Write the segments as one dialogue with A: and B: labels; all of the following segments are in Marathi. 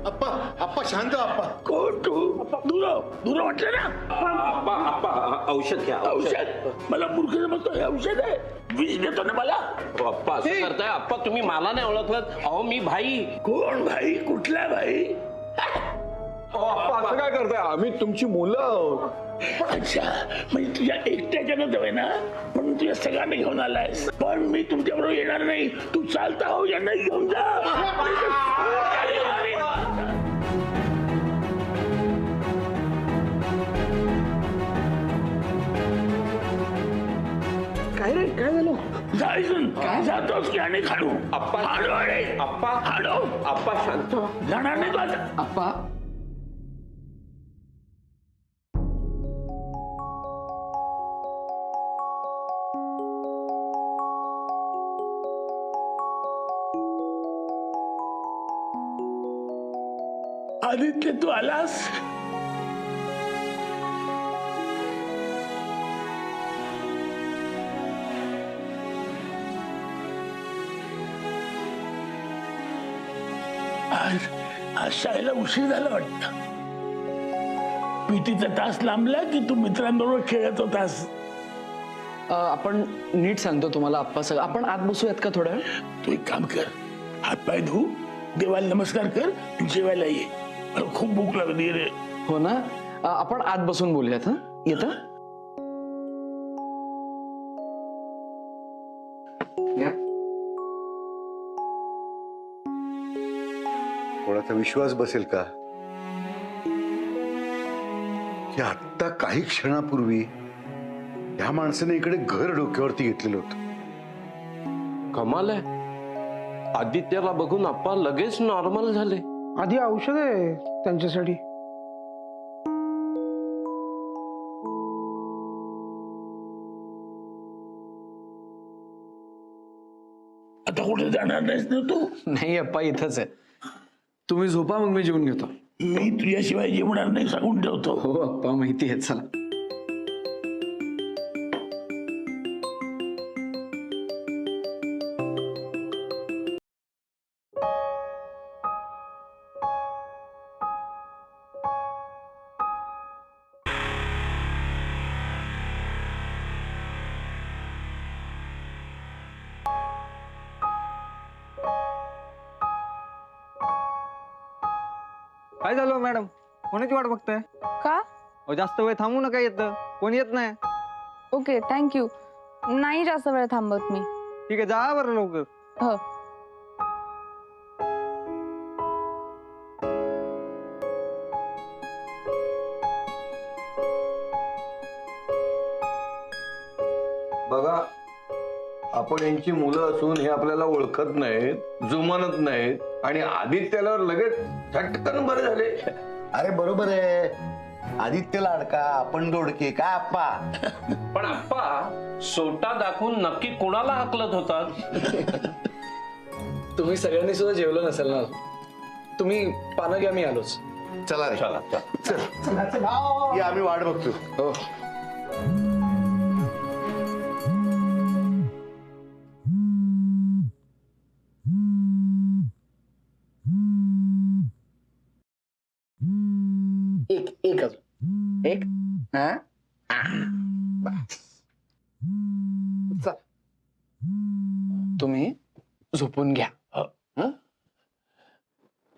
A: अप्पा अप्पा शांत अप्पा.
B: कोण तू? दूर वाटलं ना?
C: आप्पा आप्पा औषध घ्या.
B: औषध? मला मूर्ख समजतो, हे औषध आहे? विष देतो ना मला?
C: आप्पा असं करताय आप्पा, तुम्ही मला नाही ओळखलं. अहो मी भाई.
B: कोण भाई? कुठला भाई?
A: असं काय करताय? आम्ही तुमची मुलं आहोत.
B: अच्छा, म्हणजे तुझ्या एकट्याच्यानं नव्हे ना, पण तुझ्या सगळ्यांना घेऊन आलायस. पण मी तुमच्या बरोबर येणार नाही. तू चालता हो, यांना घेऊन जा.
D: काय रे, काय झालं?
B: जायचं काय जातोस की आणि खाडू?
C: आप्पा.
B: हाडो अरे.
C: आप्पा.
B: हाडो.
C: आप्पा शांत.
B: जाणार नाही तू आता.
D: आप्पा
B: आदित्य तू आलास? आज शाळेला उशीर झाला वाटतं. पीटीचा तास लांबला की तू मित्रांबरोबर खेळत होतास?
D: आपण नीट सांगतो तुम्हाला आप्पा सगळं. आपण आत बसूयात का थोडं?
B: तू एक काम कर, हातपाय धू, देवाला नमस्कार कर, जेवायला ये. मला खूप भूक लागली रे.
D: हो ना, आपण आत बसून बोलूयात. हा येतं?
A: कोणाचा विश्वास बसेल का की आत्ता काही क्षणापूर्वी या माणसाने इकडे घर डोक्यावरती घेतलेलं होतं.
C: कमाल आहे. आदित्यला बघून आप्पा लगेच नॉर्मल झाले.
E: आधी औषध आहे त्यांच्यासाठी.
B: आता कुठे जाणार नाहीस ना तू?
D: नाही आप्पा, इथंच आहे. तुम्ही झोपा, मग मी जेवून घेतो.
B: मी तुझ्याशिवाय जेवणार नाही सांगून ठेवतो.
D: हो आप्पा, माहिती आहे. चला.
F: काय झालं मॅडम? कोणाची वाट बघताय?
G: का?
F: अहो, जास्त वेळ थांबू नका. येतं कोण येत नाही.
G: Okay, thank you. नाही जास्त वेळ थांबत मी.
F: ठीक आहे, जा बरं लवकर.
G: हो.
A: बघा, आपण यांची मुलं असून हे आपल्याला ओळखत नाहीत, जुमानत नाहीत, आणि आदित्याला लगेच झटकन बरे झाले.
H: अरे बरोबर आहे. आदित्य लाडका आपण दोडके काय आप्पा.
C: पण आप्पा सोटा दाखवून नक्की कोणाला हाकलत होतात?
D: तुम्ही सगळ्यांनी सुद्धा जेवलं नसेल ना. तुम्ही पानं घ्या, मी आलोच.
H: चला रे,
C: चला चला.
H: या आम्ही वाट बघतो.
D: हो.
H: एक अजून एक. हा बस. चल.
D: तुम्ही झोपून घ्या.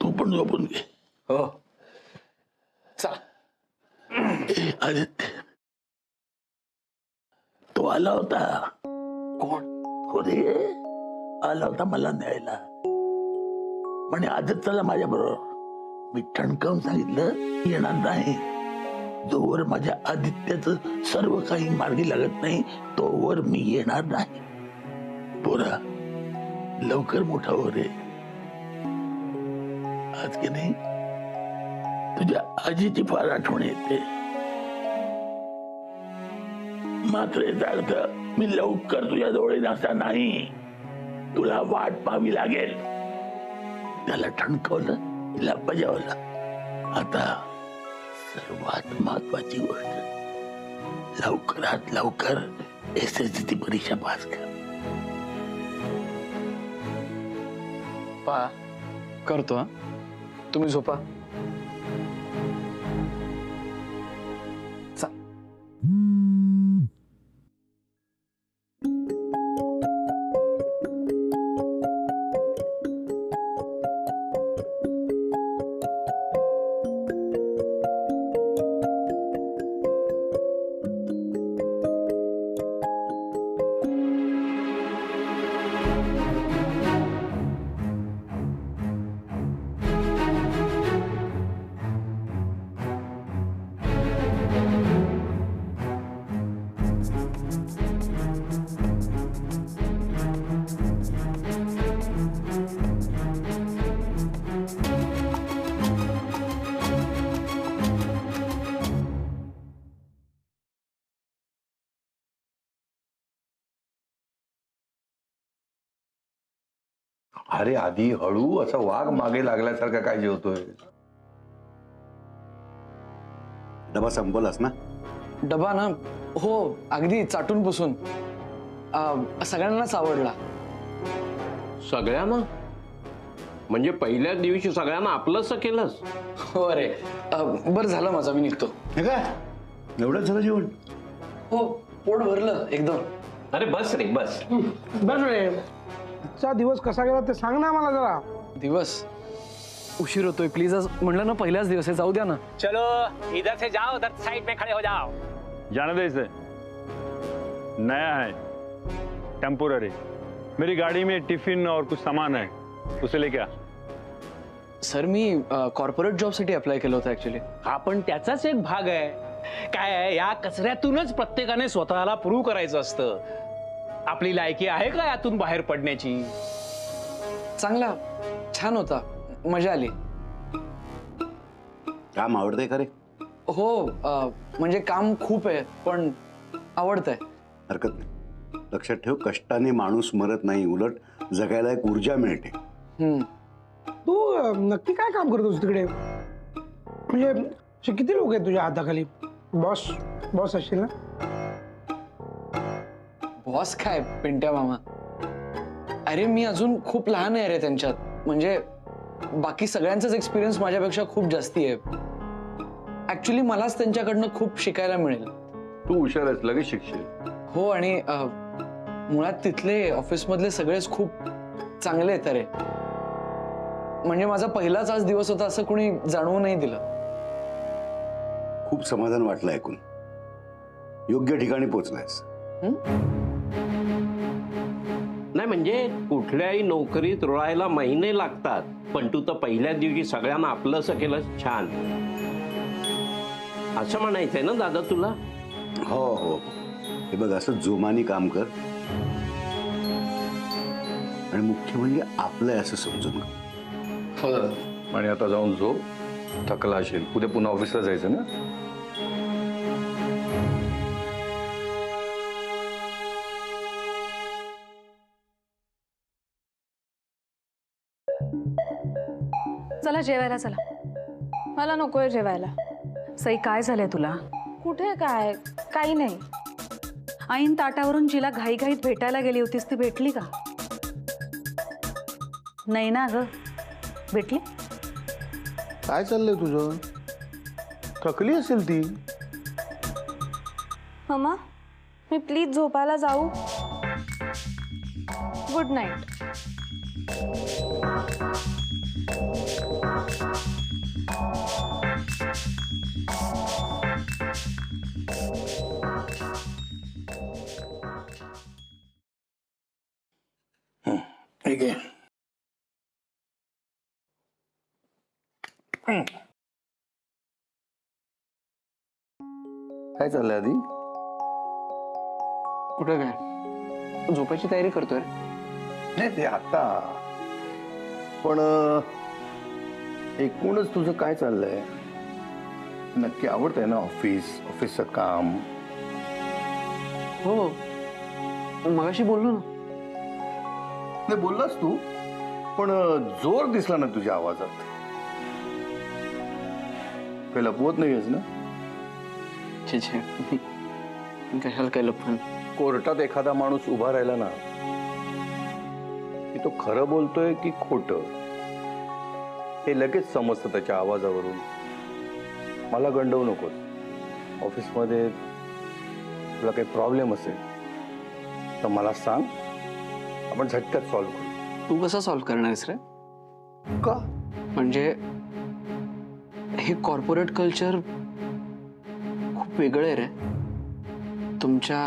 B: तू पण झोपून घे.
D: हो.
H: चला.
B: आदित्य, तो आला होता.
H: कोण?
B: होते आला होता मला न्यायला. म्हणे आदित्यला माझ्या बरोबर. मी ठणकावून सांगितलं येणार नाही. जोवर माझ्या आदित्याचं सर्व काही मार्गी लागत नाही तोवर मी येणार नाही. पोरा, लवकर मोठा हो रे. आज की नाही तुझ्या आजीची फार आठवण येते. मात्र याचा अर्थ मी लवकर तुझ्या जवळ येण्याचा नाही. तुला वाट पाहावी लागेल. त्याला ठणकावलं, तिला बजावलं. आता सर्वात महत्वाची गोष्ट, लवकरात लवकर SSC परीक्षा पास कर.
D: करतो. तुम्ही झोपा. चा.
A: अरे आधी हळू, असा वाघ मागे लागल्यासारखा काय जेवतोय?
H: डबा संपवलास ना?
D: डबा ना, हो अगदी चाटून पुसून. सगळ्यांनाच आवडला.
C: सगळ्यांना म्हणजे पहिल्याच दिवशी सगळ्यांना आपलंसं केलंस?
D: हो रे. बरं झालं माझा, मी निघतो.
H: हे काय एवढंच झालं जेवण?
D: हो, पोट भरलं एकदम.
C: अरे बस रे बस.
E: बस रे, चा दिवस कसा गेला ते सांग ना मला जरा.
D: दिवस उशीर होतोय, प्लीज. आज म्हणलं ना पहिलाच दिवस आहे, जाऊ द्या ना.
I: चलो इधर से जाओ, उधर साइड में खड़े हो जाओ.
J: जाने दे इसे, नया है, टेम्पोररी. मेरी गाड़ी में टिफिन और कुछ सामान है, उसे लेके आ.
D: सर मी कॉर्पोरेट जॉबसाठी अप्लाय केलं होतं ऍक्च्युली.
I: हा पण त्याचाच एक भाग आहे. काय आहे, या कचऱ्यातूनच प्रत्येकाने स्वतःला प्रूव्ह करायचं असतं. आपली लायकी आहे का यातून बाहेर पडण्याची?
D: चांगला, छान होता, मजा आली.
H: काम आवडतंय का रे?
D: हो, म्हणजे काम खूप आहे पण आवडतंय.
H: हरकत नाही. लक्षात ठेव, कष्टाने माणूस मरत नाही, उलट जगायला एक ऊर्जा मिळते.
E: तू नक्की काय काम करतोस तिकडे? म्हणजे असे किती लोक आहेत तुझ्या हाताखाली? बॉस बॉस असशील ना?
D: बॉस काय पिंट्या मामा, अरे मी अजून खूप लहान आहे रे त्यांच्यात. म्हणजे बाकी सगळ्यांचाच एक्सपिरियन्स माझ्यापेक्षा खूप जास्ती आहे. ऍक्च्युली मलाच त्यांच्याकडनं खूप शिकायला मिळेल.
A: तू हुशार आहेस, लगेच शिकशील.
D: हो, आणि मुळात तिथले ऑफिसमधले सगळेच खूप चांगले आहेत रे. म्हणजे माझा पहिलाच आज दिवस होता असं कोणी जाणवू नाही दिलं.
H: खूप समाधान वाटलं ऐकून. योग्य ठिकाणी पोहोचलायस.
C: नाही म्हणजे कुठल्याही नोकरीत रुळायला महिने लागतात, पण तू तर पहिल्याच दिवशी सगळ्यांना आपलंसं केलं. छान, असं म्हणायचंय ना दादा तुला?
H: हो हो, हे बघ, असं जोमाने काम कर आणि मुख्य म्हणजे आपलं असं समजून घे.
D: हो दादा.
A: आणि आता जाऊन झोप, थकला असेल. उद्या पुन्हा ऑफिसला जायचं ना?
G: चला जेवायला चला. मला नकोय जेवायला.
K: सई, काय झालंय तुला?
G: कुठे काय, काही नाही.
K: ऐन ताटावरून जिला घाईघाईत भेटायला गेली होतीस ती भेटली का? नाही ना ग, भेटली?
B: काय चाललंय तुझं? थकली असेल ती.
G: मम्मा, मी प्लीज झोपायला जाऊ? Good night.
B: ठीक आहे.
A: काय चाललंय आधी?
D: कुठं काय, झोपायची तयारी करतोय.
A: नाही ते आता, पण एकूणच तुझं काय चाललंय? नक्की आवडतंय ना ऑफिसचं काम?
D: हो, मगाशी बोललो ना.
A: नाही बोललास तू, पण जोर दिसला ना तुझ्या आवाजात. काही लपवत नाहीयेस ना?
D: छे छे, कशाला काय लपवण.
A: कोर्टात एखादा माणूस उभा राहिला ना की तो खरं बोलतोय की खोटं हे लगेच समजतं त्याच्या आवाजावरून. मला गंडवू नकोस. ऑफिसमध्ये तुला काही प्रॉब्लेम असेल तर मला सांग, आपण झटक्यात सॉल्व्ह करू.
D: तू कसं सॉल्व्ह करणार आहेस रे?
A: का?
D: म्हणजे हे कॉर्पोरेट कल्चर खूप वेगळं आहे रे. तुमच्या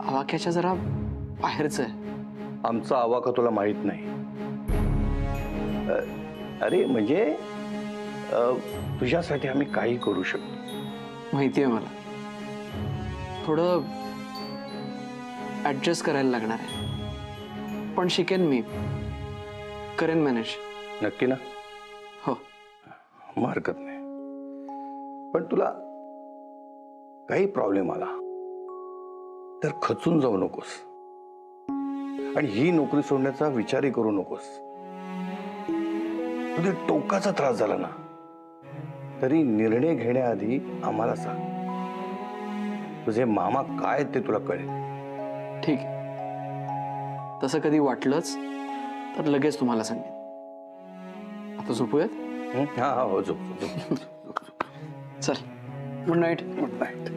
D: आवाक्याच्या जरा बाहेरचं आहे.
A: आमचा आवाका तुला माहित नाही. अरे म्हणजे तुझ्यासाठी आम्ही काही करू शकतो.
D: माहिती आहे मला. थोडं ऍडजस्ट करायला लागणार आहे, पण शिकेन मी. करेन मॅनेज.
A: नक्की ना?
D: हो.
A: मग हरकत नाही. पण तुला काही प्रॉब्लेम आला तर खचून जाऊ नकोस आणि ही नोकरी सोडण्याचा विचारही करू नकोस. तुझे टोकाचा त्रास झाला ना तरी निर्णय घेण्याआधी आम्हाला सांग. तुझे मामा काय ते तुला कळेल.
D: ठीक आहे. तसं कधी वाटलंच तर लगेच तुम्हाला सांगेन. आता झोपूयात?
A: हा हा हो झोप झोप.
D: चल, गुड नाईट.
A: Good night.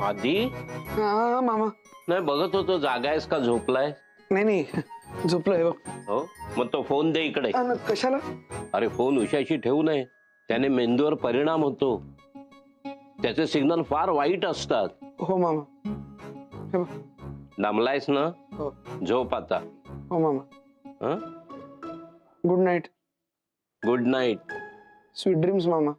C: आधी
D: हा मामा.
C: नाही बघत होतो जागा आहेस का झोपलाय.
D: नाही नाही, झोपलोय बघ.
C: हो मग तो फोन दे इकडे.
D: कशाला?
C: अरे फोन उशाशी ठेवू नये, त्याने मेंदूवर परिणाम होतो. त्याचे सिग्नल फार वाईट असतात.
D: हो मामा. हे बघ.
C: दमलायस ना?
D: हो.
C: झोप आता.
D: हो मामा.
C: हं?
D: Good night.
C: Good night.
D: Sweet dreams मामा.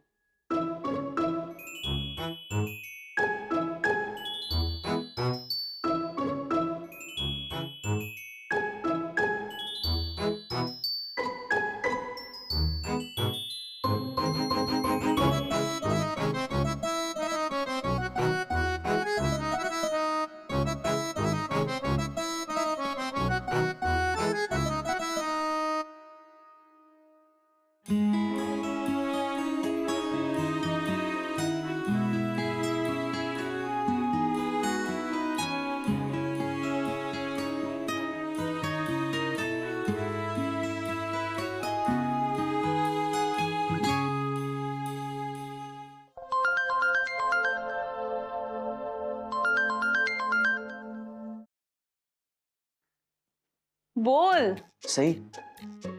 G: बोल
D: सई.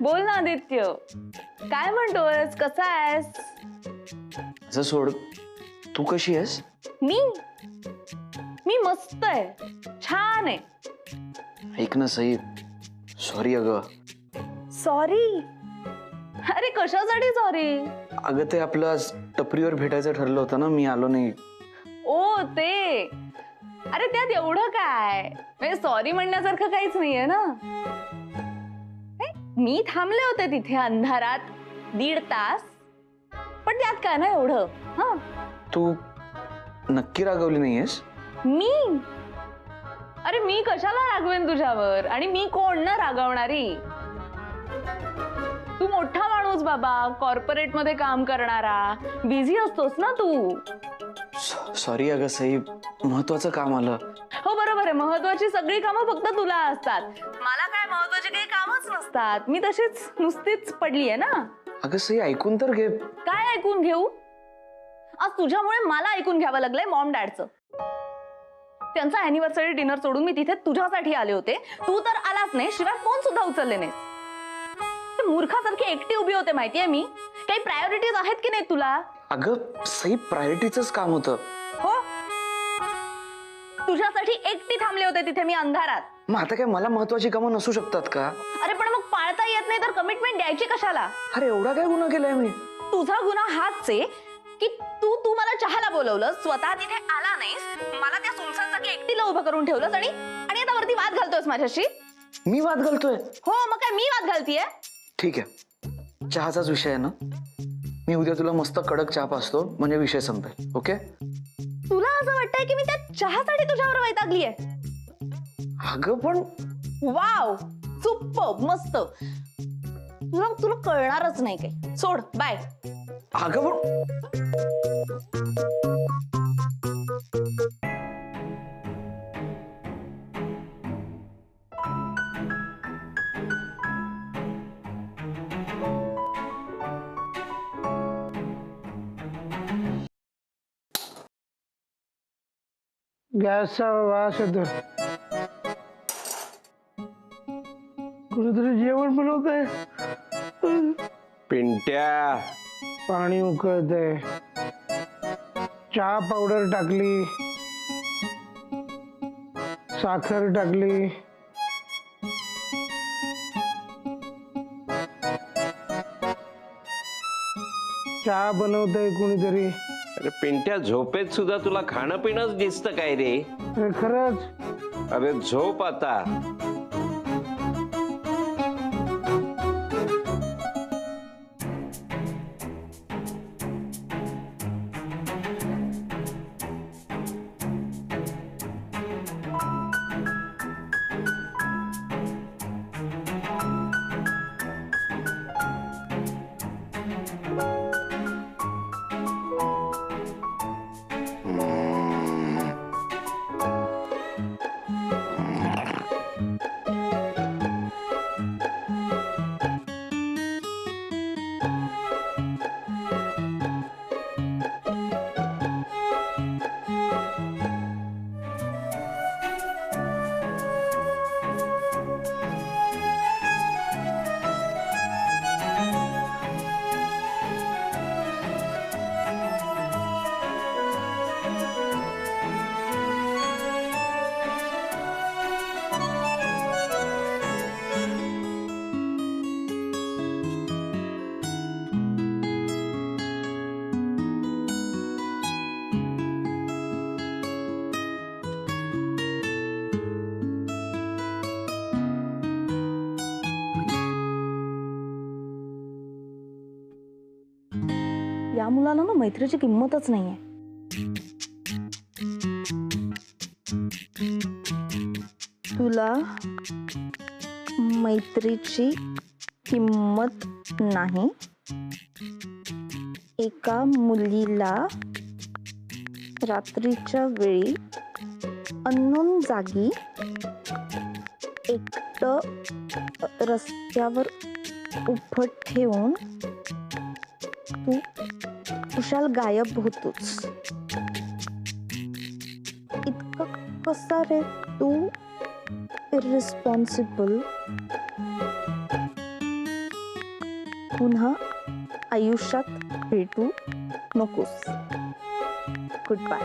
G: बोल ना आदित्य, काय म्हणतोयस? कसा आहेस?
D: असं सोड, तू कशी आहेस?
G: मी मस्त आहे, छान आहे.
D: ऐक ना सई, सॉरी अगं.
G: सॉरी? अरे कशासाठी सॉरी?
D: अगं ते आपलं आज टपरीवर भेटायचं ठरलं होतं ना, मी आलो नाही.
G: ओ ते, अरे त्यात एवढं काय? सॉरी म्हणण्यासारखं काहीच नाहीये ना. मी थांबले होते तिथे अंधारात 1.5 तास, पण त्यात काय ना एवढं. हा,
D: तू नक्की रागवली नाहीयेस?
G: मी? अरे मी कशाला रागवेन तुझ्यावर? आणि मी कोण ना रागवणारी? तू मोठा माणूस बाबा, कॉर्पोरेट मध्ये काम करणारा, बिझी असतोस ना तू.
D: सॉरी अगं सई, महत्वाचं काम आलं.
G: हो बरोबर आहे, महत्वाची सगळी कामं फक्त तुला असतात. मला काय महत्वाची काही कामच नसतात. मी तशीच नुसतीच पडली आहे ना.
D: अगं सई ऐकून तर घे.
G: काय ऐकून घेऊ? आज तुझ्यामुळे मला ऐकून घ्यावं लागलंय मॉम डॅडचं. त्यांचा अॅनिव्हर्सरी डिनर सोडून मी तिथे तुझ्यासाठी आले होते. तू तर आलाच नाही, शिवाय फोन सुद्धा उचलले नाही. मूर्खासारखी एकटी उभी होते माहितीये मी. काही प्रायोरिटीज आहेत की नाही तुला?
D: अगं सई, प्रायोरिटीचंच काम होतं.
G: हो, तुझ्यासाठी एकटी थांबले होते तिथे मी अंधारात.
D: मग आता काय मला महत्वाची कामं नसू शकतात का?
G: अरे पण मग पाळता येत नाही तर कमिटमेंट द्यायची कशाला?
D: अरे एवढा काय गुन्हा केलाय मी?
G: तुझा गुन्हा हाच आहे की तू मला चहाला बोलवलं, स्वतः तिथे आला नाहीस, मला त्या सुनसान जागी एकटीला उभं करून ठेवलंस आणि आता वरती वाद घालतोयस माझ्याशी.
D: मी वाद घालतोय?
G: हो मग काय मी वाद घालतीये?
D: ठीक आहे, चहाचाच विषय आहे ना. मी उद्या तुला मस्त कडक चहा पाचतो, म्हणजे विषय संपेल. ओके?
G: तुला असं वाटतंय की मी त्या चहासाठी तुझ्यावर वैतागलीये?
D: अगं पण
G: वाव, सुपर, मस्त. तुला कळणारच नाही काही. सोड, बाय.
D: अगं पण
E: गॅसचा वास येतो. कुणीतरी जेवण बनवत आहे.
C: पिंट्या,
E: पाणी उकळतंय. चहा पावडर टाकली, साखर टाकली. चहा बनवतंय कुणीतरी.
C: अरे पिंट्या, झोपेत सुद्धा तुला खाणं पिणंच दिसतं काय रे?
E: अरे खरंच.
C: अरे झोप आता.
G: या मुलाला ना मैत्रीची किंमतच नाहीये. तुला मैत्रीची किंमत नाही. एका मुलीला रात्रीच्या वेळी अननोन जागी एकटं रस्त्यावर उभं ठेवून तू कुशाल गायब होतोस. इतकं कसा रे तू इररिस्पॉन्सिबल. पुन्हा आयुष्यात भेटू नकोस. Good bye.